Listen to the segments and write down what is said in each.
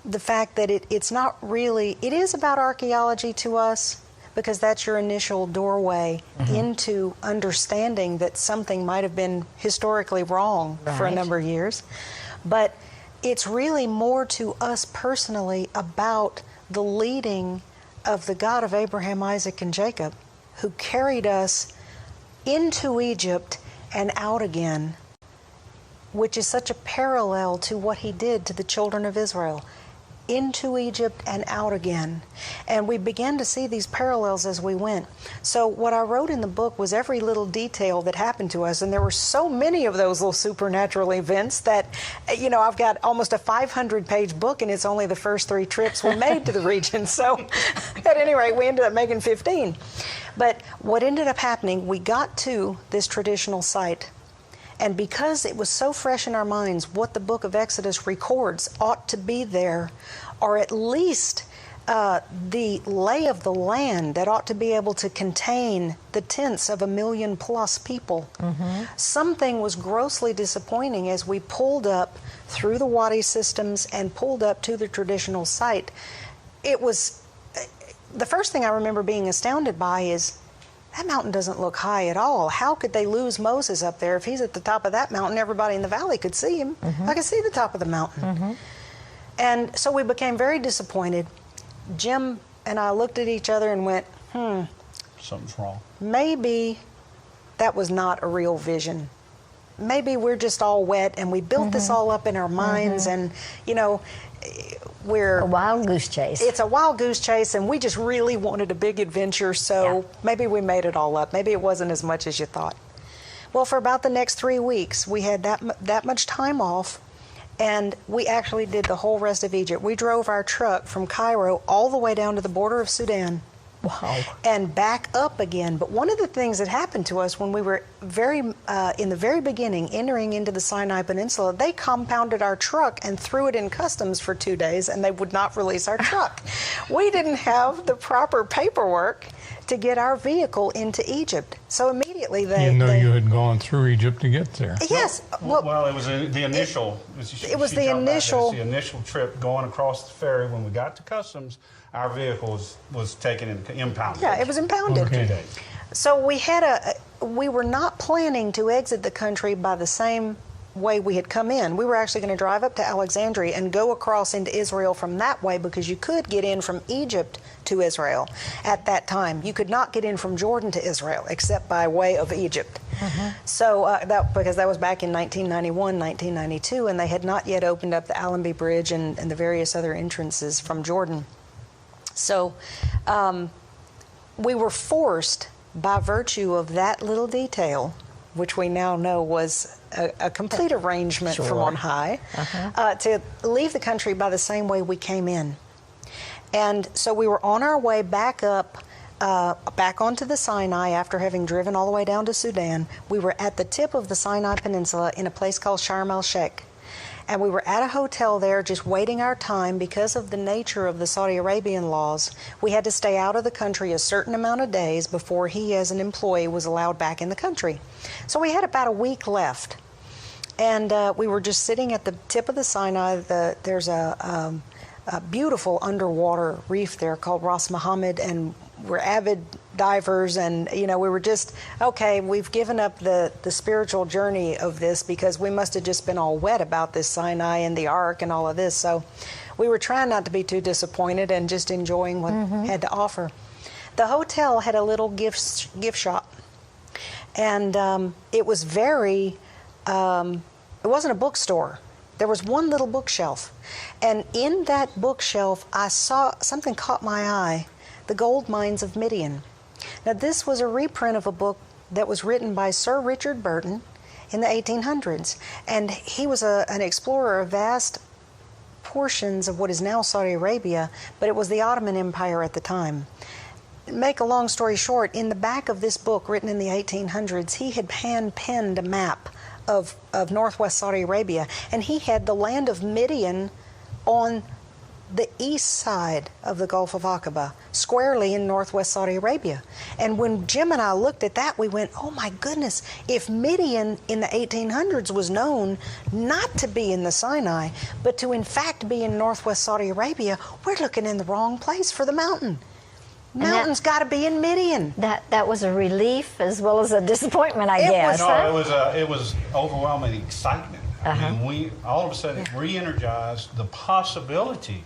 the fact that it's not really, it is about archaeology to us, because that's your initial doorway into understanding that something might have been historically wrong for a number of years. But it's really more to us personally about the leading of the God of Abraham, Isaac, and Jacob, who carried us into Egypt and out again, which is such a parallel to what he did to the children of Israel. Into Egypt and out again. And we began to see these parallels as we went. So what I wrote in the book was every little detail that happened to us, and there were so many of those little supernatural events that, you know, I've got almost a 500-page book, and it's only the first 3 trips we made to the region. So at any rate, we ended up making 15. But what ended up happening, we got to this traditional site, and because it was so fresh in our minds, what the book of Exodus records ought to be there, or at least the lay of the land that ought to be able to contain the tents of 1 million+ people. Something was grossly disappointing as we pulled up through the wadi systems and pulled up to the traditional site. It was, the first thing I remember being astounded by is, that mountain doesn't look high at all. How could they lose Moses up there? If he's at the top of that mountain, everybody in the valley could see him. I could see the top of the mountain. And so we became very disappointed. Jim and I looked at each other and went, something's wrong. Maybe that was not a real vision. Maybe we're just all wet and we built this all up in our minds, and, you know, we're a wild goose chase. It's a wild goose chase, and we just really wanted a big adventure, so maybe we made it all up. Maybe it wasn't as much as you thought. Well, for about the next 3 weeks, we had that much time off, and we actually did the whole rest of Egypt. We drove our truck from Cairo all the way down to the border of Sudan. Wow. And back up again. But one of the things that happened to us when we were in the very beginning, entering into the Sinai Peninsula, they compounded our truck and threw it in customs for 2 days, and they would not release our truck. We didn't have the proper paperwork to get our vehicle into Egypt. So immediately they... You know, you had gone through Egypt to get there. Yes. Well, it was the initial... It was the initial trip going across the ferry. When we got to customs, our vehicle was taken and impounded. Yeah, it was impounded. For 2 days. So we were not planning to exit the country by the same way we had come in. We were actually going to drive up to Alexandria and go across into Israel from that way, because you could get in from Egypt to Israel at that time. You could not get in from Jordan to Israel except by way of Egypt. So because that was back in 1991, 1992, and they had not yet opened up the Allenby Bridge and the various other entrances from Jordan. So we were forced, by virtue of that little detail, which we now know was a complete arrangement from on high, to leave the country by the same way we came in. And so we were on our way back up, back onto the Sinai after having driven all the way down to Sudan. We were at the tip of the Sinai Peninsula in a place called Sharm el-Sheikh. And we were at a hotel there just waiting our time. Because of the nature of the Saudi Arabian laws, we had to stay out of the country a certain amount of days before he, as an employee, was allowed back in the country. So we had about a week left. And we were just sitting at the tip of the Sinai. There's a beautiful underwater reef there called Ras Mohammed, and we're avid divers, and you know, we were just, okay, we've given up the spiritual journey of this because we must have just been all wet about this Sinai and the Ark and all of this. So we were trying not to be too disappointed and just enjoying what had to offer. The hotel had a little gift shop, and it was very, it wasn't a bookstore. There was one little bookshelf, and in that bookshelf I saw something caught my eye: The Gold Mines of Midian. Now, this was a reprint of a book that was written by Sir Richard Burton in the 1800s, and he was an explorer of vast portions of what is now Saudi Arabia, but it was the Ottoman Empire at the time. Make a long story short, in the back of this book, written in the 1800s, he had hand-penned a map of northwest Saudi Arabia, and he had the land of Midian on the east side of the Gulf of Aqaba, squarely in northwest Saudi Arabia. And when Jim and I looked at that, we went, oh my goodness, if Midian in the 1800s was known not to be in the Sinai, but to in fact be in northwest Saudi Arabia, we're looking in the wrong place for the mountain. Mountain's got to be in Midian. That was a relief as well as a disappointment, I guess. It was overwhelming excitement. I mean, we all of a sudden re-energized the possibility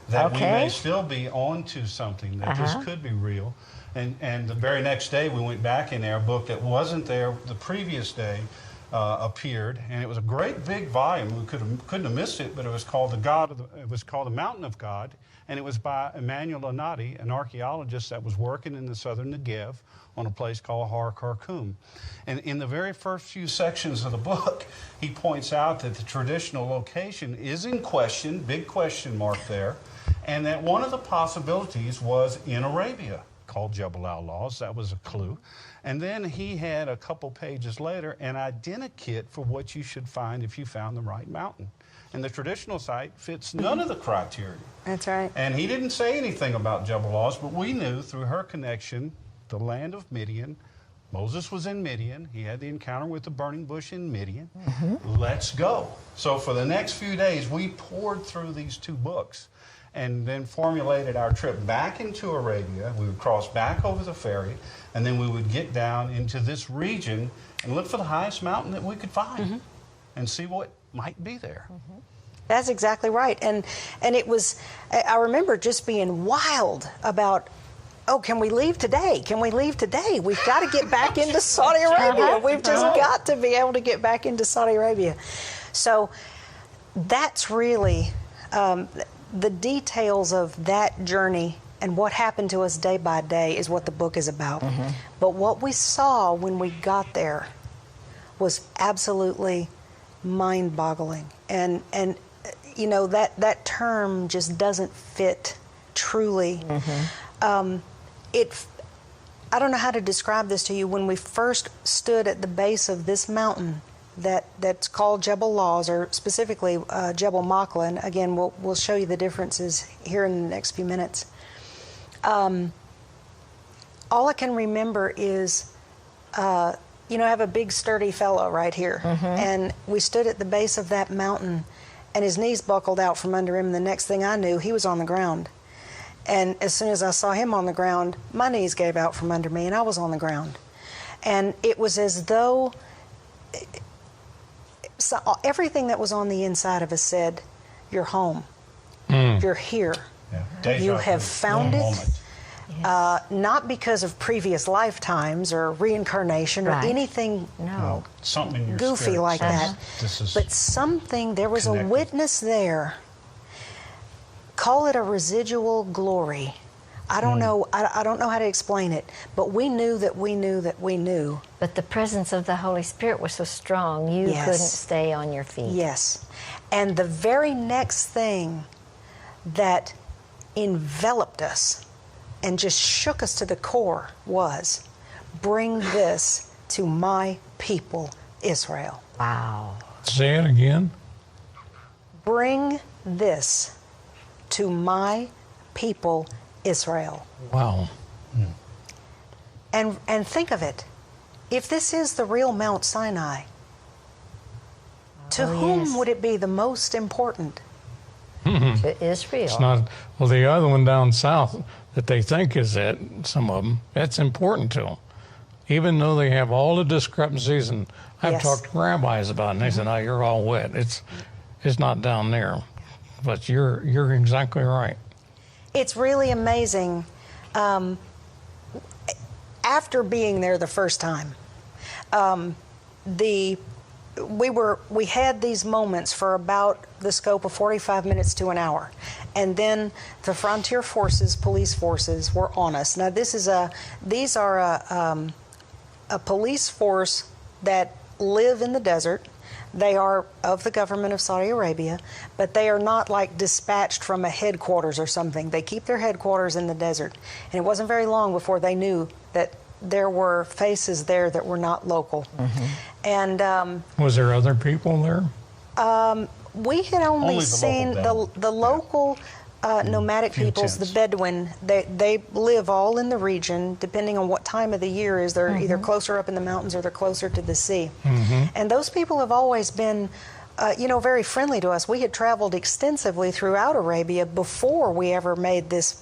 that we may still be onto something, that this could be real. And the very next day we went back in there, a book that wasn't there the previous day appeared, and it was a great big volume. We couldn't have missed it, but it was called The Mountain of God, and it was by Emmanuel Anati, an archaeologist that was working in the southern Negev on a place called Har Karkum. And in the very first few sections of the book, he points out that the traditional location is in question, big question mark there, and that one of the possibilities was in Arabia, called Jebel al-Lawz. That was a clue. And then he had a couple pages later an identikit for what you should find if you found the right mountain. And the traditional site fits none of the criteria. That's right. And he didn't say anything about Jebel al-Lawz, but we knew through her connection, the land of Midian. Moses was in Midian. He had the encounter with the burning bush in Midian. Let's go. So for the next few days, we poured through these two books and then formulated our trip back into Arabia. We would cross back over the ferry, and then we would get down into this region and look for the highest mountain that we could find and see what might be there. That's exactly right. And it was, I remember just being wild about, oh, can we leave today? Can we leave today? We've got to get back into Saudi Arabia. We've just got to be able to get back into Saudi Arabia. So that's really the details of that journey and what happened to us day by day is what the book is about. But what we saw when we got there was absolutely mind-boggling. And you know, that term just doesn't fit truly. I don't know how to describe this to you. When we first stood at the base of this mountain that's called Jebel al-Lawz, or specifically Jebel Makla, and again, we'll show you the differences here in the next few minutes. All I can remember is, you know, I have a big sturdy fellow right here, and we stood at the base of that mountain, and his knees buckled out from under him, and the next thing I knew, he was on the ground. And as soon as I saw him on the ground, my knees gave out from under me, and I was on the ground. And it was as though everything that was on the inside of us said, you're home. You're here. You have found it. Not because of previous lifetimes or reincarnation or anything something in your goofy spirit like that. But something, there was a witness there. Call it a residual glory. I don't know. I don't know how to explain it, but we knew that we knew that we knew. But the presence of the Holy Spirit was so strong, you couldn't stay on your feet. Yes. And the very next thing that enveloped us and just shook us to the core was, bring this to my people, Israel. Wow. Say it again. Bring this to my people, Israel. Wow. And think of it. If this is the real Mount Sinai, to whom would it be the most important? To Israel. It's not, well, the other one down south that they think is it, some of them, that's important to them. Even though they have all the discrepancies, and I've talked to rabbis about it, and they said, "Oh, you're all wet. It's not down there." But you're exactly right. It's really amazing. After being there the first time, we had these moments for about the scope of 45 minutes to an hour, and then the frontier forces, police forces, were on us. Now these are a police force that live in the desert. They are of the government of Saudi Arabia, but they are not like dispatched from a headquarters or something. They keep their headquarters in the desert. And it wasn't very long before they knew that there were faces there that were not local. And was there other people there? we had only seen the local nomadic Few peoples, the tents. Bedouin, they live all in the region, depending on what time of the year is. They're either closer up in the mountains or they're closer to the sea. And those people have always been, very friendly to us. We had traveled extensively throughout Arabia before we ever made this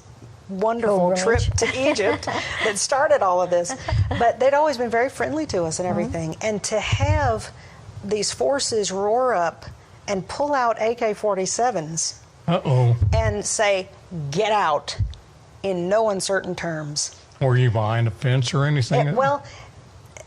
wonderful trip to Egypt that started all of this. But they'd always been very friendly to us and everything. And to have these forces roar up and pull out AK-47s and say, "Get out," in no uncertain terms. Were you behind a fence or anything? Well,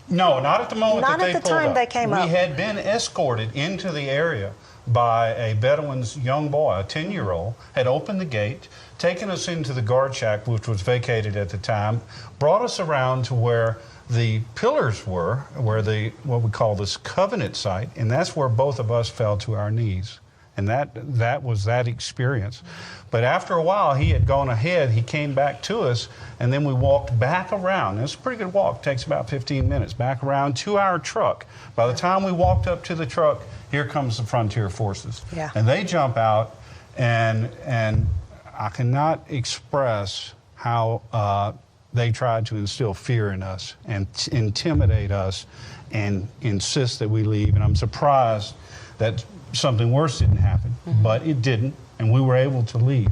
No, not at the moment Not that they at the pulled time up. they came up. We had been escorted into the area by a Bedouin's young boy, a 10-year-old, had opened the gate, taken us into the guard shack, which was vacated at the time, brought us around to where the pillars were, where what we call this covenant site, and that's where both of us fell to our knees. And that was that experience. But after a while, he had gone ahead, he came back to us, and then we walked back around. It's a pretty good walk, takes about 15 minutes, back around to our truck. By the time we walked up to the truck, here comes the Frontier Forces. Yeah. And they jump out, and I cannot express how they tried to instill fear in us and intimidate us and insist that we leave. And I'm surprised that something worse didn't happen, but it didn't, and we were able to leave.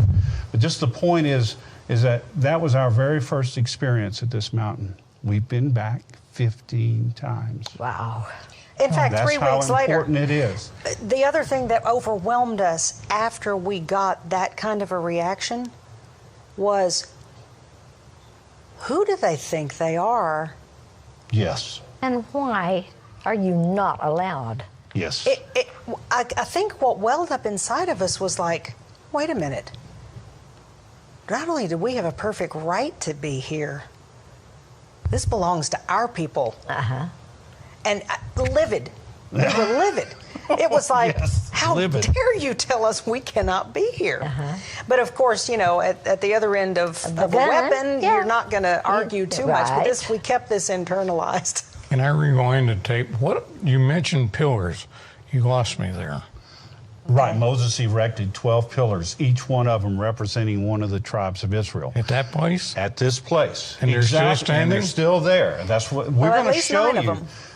But just the point is that was our very first experience at this mountain. We've been back 15 times. Wow. in fact, That's 3 weeks how later. important it is. The other thing that overwhelmed us after we got that kind of a reaction was, who do they think they are? Yes. And why are you not allowed? Yes. I think what welled up inside of us was like, wait a minute. Not only do we have a perfect right to be here, this belongs to our people. Uh-huh. And livid. We were livid. It was like, Yes, how livid. dare you tell us we cannot be here? Uh-huh. But of course, you know, at the other end of a gun, weapon, yeah. you're not going to argue too much. But Right. we kept this internalized. Can I rewind the tape? What you mentioned pillars. You lost me there. Right. Moses erected 12 pillars, each one of them representing one of the tribes of Israel. At that place? At this place. And they're still And they're standing? still there. That's what we're Well, at going to least show 9 of you.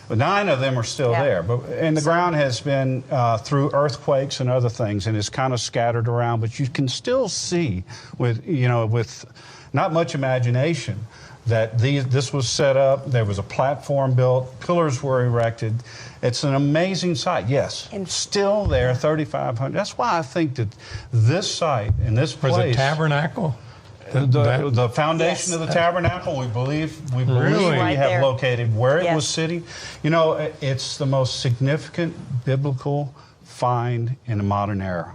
them. 9 of them are still Yeah. there. And the ground has been through earthquakes and other things, and it's kind of scattered around, but you can still see with not much imagination that this was set up. There was a platform built, pillars were erected. It's an amazing site. Yes, And- still there, 3,500. That's why I think that this site and this Was place. it tabernacle? The foundation Yes. of the tabernacle, we believe Really? we Right have there. located where it Yes. was sitting. You know, it's the most significant biblical find in the modern era.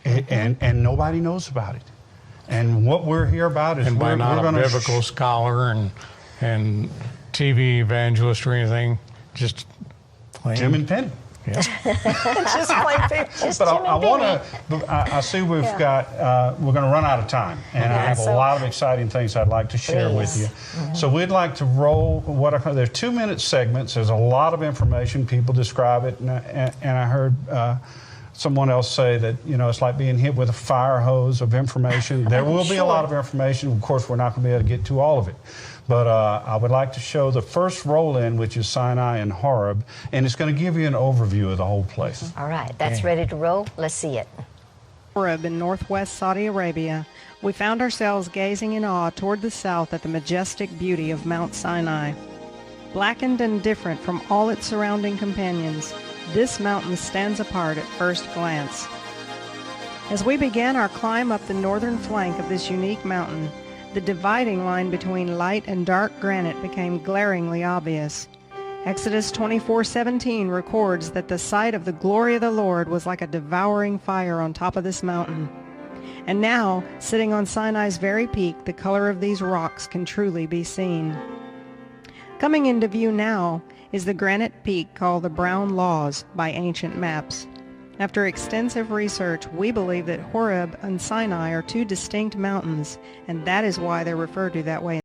And nobody knows about it. And what we're here about is And by we're not a going to biblical scholar and TV evangelist or anything, just plain. Jim and Penny. Yeah. Just plain people. But I Jim and want to. I see we've got. We're going to run out of time, and I have a so- lot of exciting things I'd like to share with you. So we'd like to roll what I call. There's 2-minute segments. There's a lot of information. People describe it, and I heard someone else say that it's like being hit with a fire hose of information. There will be a lot of information. Of course, we're not going to be able to get to all of it. But I would like to show the first roll-in, which is Sinai and Horeb, and it's going to give you an overview of the whole place. All right, that's ready to roll. Let's see it. Horeb in northwest Saudi Arabia, we found ourselves gazing in awe toward the south at the majestic beauty of Mount Sinai. Blackened and different from all its surrounding companions, this mountain stands apart at first glance. As we began our climb up the northern flank of this unique mountain, the dividing line between light and dark granite became glaringly obvious. Exodus 24:17 records that the sight of the glory of the Lord was like a devouring fire on top of this mountain. And now, sitting on Sinai's very peak, the color of these rocks can truly be seen. Coming into view now is the granite peak called the Brown Laws by ancient maps. After extensive research, we believe that Horeb and Sinai are 2 distinct mountains, and that is why they're referred to that way.